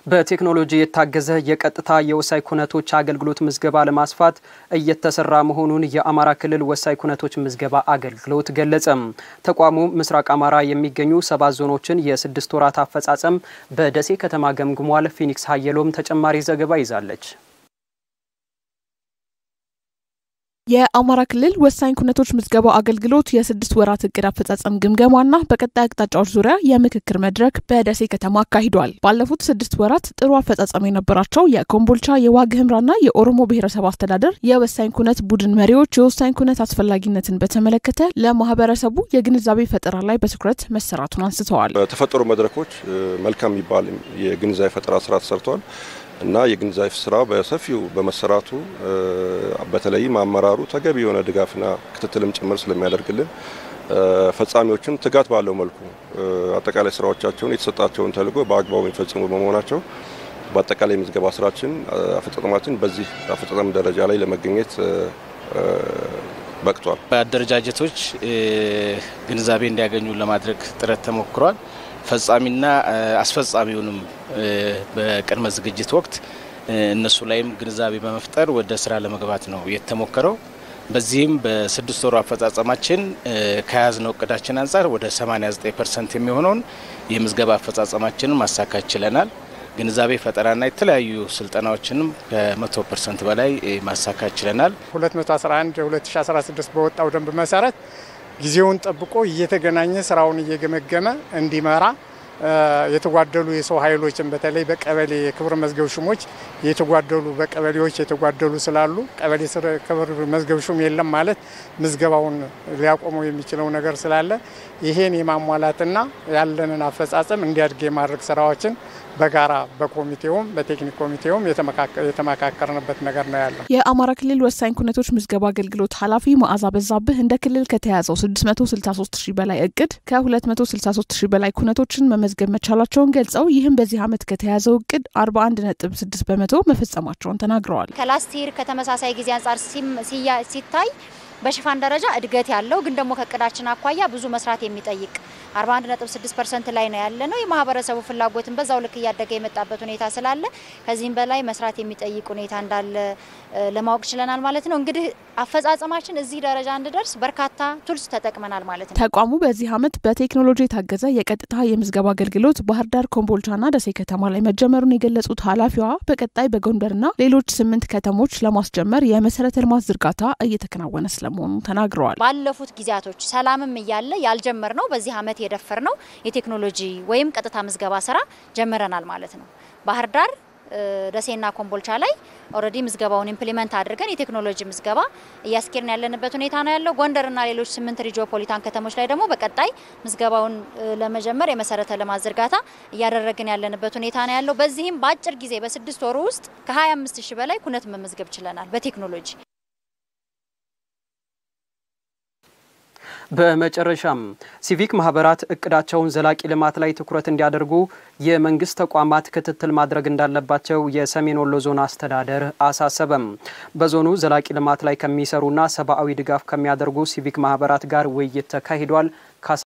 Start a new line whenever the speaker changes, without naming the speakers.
በቴክኖሎጂ የታገዘ የቀጥታ የወሳኝ ኩነቶች አገልግሎት ምዝገባ ለማስፋት እየተሰራ መሆኑን የአማራ ክልል ወሳኝ ኩነቶች ምዝገባ አገልግሎት ገለጸ። ተቋሙ ምስራቅ አማራ የሚገኙ 7 ዞኖችን የ6 ወራት አፈጻጸም በደሴ ከተማ ገምግሟል። ፊኒክስ ሀየሎም ተጨማሪ ዘገባ ይዛለች።
የአማራ ክልል ወሳኝ ኩነቶች ምዝገባ አገልግሎት የ6 ወራት እቅድ አፈጻጸም ግምገማና በቀጣይ አቅጣጫዎች ዙሪያ የምክክር መድረክ በደሴ ከተማ አካሂዷል። ባለፉት 6 ወራት ጥሩ አፈጻጸም የነበራቸው የኮምቦልቻ የዋግ ኽምራና የኦሮሞ ብሔረሰብ አስተዳደር የወሳኝ ኩነት ቡድን መሪዎች የወሳኝ ኩነት አስፈላጊነትን በተመለከተ ለማህበረሰቡ የግንዛቤ ፈጠራ ላይ በትኩረት መሰራቱን አንስተዋል።
በተፈጠሩ መድረኮች መልካም ይባል የግንዛቤ ፈጠራ ስራ ተሰርቷል እና የግንዛቤ ስራ በሰፊው በመሰራቱ በተለይ አመራሩ ተገቢ የሆነ ድጋፍና ክትትልም ጭምር ስለሚያደርግልን ፈጻሚዎችም ትጋት ባለው መልኩ አጠቃላይ ስራዎቻቸውን የተሰጣቸውን ተልዕኮ በአግባቡ የሚፈጽሙ በመሆናቸው በአጠቃላይ ምዝገባ ስራችን አፈጻጸማችን በዚህ አፈጻጸም ደረጃ ላይ ለመገኘት በቅቷል።
በአደረጃጀቶች ግንዛቤ እንዲያገኙ ለማድረግ ጥረት ተሞክሯል። ፈጻሚና አስፈጻሚውንም በቅድመ ዝግጅት ወቅት እነሱ ላይም ግንዛቤ በመፍጠር ወደ ስራ ለመግባት ነው የተሞከረው። በዚህም በ6 ወሩ አፈጻጸማችን ከያዝነው እቅዳችን አንፃር ወደ 89% የሚሆነውን የምዝገባ አፈጻጸማችንን ማሳካት ችለናል። ግንዛቤ ፈጠራና የተለያዩ ስልጠናዎችንም ከ100% በላይ ማሳካት ችለናል።
211 2016 በወጣው ደንብ መሰረት ጊዜውን ጠብቆ እየተገናኘ ስራውን እየገመገመ እንዲመራ የተጓደሉ የሰው ኃይሎችን በተለይ በቀበሌ የክብር መዝገብ ሹሞች የተጓደሉ በቀበሌዎች የተጓደሉ ስላሉ ቀበሌ ስር ክብር መዝገብ ሹም የለም ማለት ምዝገባውን ሊያቆመው የሚችለው ነገር ስላለ ይሄን የማሟላትና ያለንን አፈጻጸም እንዲያድግ የማድረግ ስራዎችን በጋራ በኮሚቴውም በቴክኒክ ኮሚቴውም የተመካከርንበት ነገር ነው ያለው።
የአማራ ክልል ወሳኝ ኩነቶች ምዝገባ አገልግሎት ኃላፊ መዓዛ በዛብህ እንደ ክልል ከተያዘው 663000 በላይ እቅድ ከ263000 በላይ ኩነቶችን መመዝገብ መቻላቸውን ገልጸው ይህም በዚህ ዓመት ከተያዘው እቅድ 41.6% መፈጸማቸውን ተናግረዋል።
ከላስቲር ከተመሳሳይ ጊዜ አንፃር ሲታይ በሽፋን ደረጃ እድገት ያለው ግን ደግሞ ከቅዳችን አኳያ ብዙ መስራት የሚጠይቅ 41.6% ላይ ነው ያለነው። የማህበረሰቡ ፍላጎትን በዛው ልክ ያደገ የመጣበት ሁኔታ ስላለ ከዚህም በላይ መስራት የሚጠይቅ ሁኔታ እንዳለ ለማወቅ ችለናል ማለት ነው። እንግዲህ አፈጻጸማችን እዚህ ደረጃ እንዲደርስ በርካታ ቱልስ ተጠቅመናል ማለት ነው።
ተቋሙ በዚህ ዓመት በቴክኖሎጂ የታገዘ የቀጥታ የምዝገባ አገልግሎት ባህር ዳር፣ ኮምቦልቻና ደሴ ከተማ ላይ መጀመሩን የገለጹት ኃላፊዋ በቀጣይ በጎንደርና ሌሎች 8 ከተሞች ለማስጀመር የመሰረተ ልማት ዝርጋታ እየተከናወነ ስለመሆኑ ተናግረዋል።
ባለፉት ጊዜያቶች ሰላምም እያለ ያልጀመር ነው በዚህ ዓመት የደፈር ነው የቴክኖሎጂ ወይም ቀጥታ ምዝገባ ስራ ጀምረናል ማለት ነው። ባህር ዳር ደሴና ኮምቦልቻ ላይ ኦሬዲ ምዝገባውን ኢምፕሊመንት አድርገን የቴክኖሎጂ ምዝገባ እያስኬርን ያለንበት ሁኔታ ነው ያለው። ጎንደርና ሌሎች 8 ሪጂኦፖሊታን ከተሞች ላይ ደግሞ በቀጣይ ምዝገባውን ለመጀመር የመሰረተ ልማት ዝርጋታ እያደረግን ያለንበት ሁኔታ ነው ያለው። በዚህም በአጭር ጊዜ በ6 ወር ውስጥ ከ25000 በላይ ኩነት መመዝገብ ችለናል በቴክኖሎጂ።
በመጨረሻም ሲቪክ ማህበራት እቅዳቸውን ዘላቂ ልማት ላይ ትኩረት እንዲያደርጉ የመንግስት ተቋማት ክትትል ማድረግ እንዳለባቸው የሰሜን ወሎ ዞን አስተዳደር አሳሰበም። በዞኑ ዘላቂ ልማት ላይ ከሚሰሩና ሰብአዊ ድጋፍ ከሚያደርጉ ሲቪክ ማህበራት ጋር ውይይት ተካሂዷል።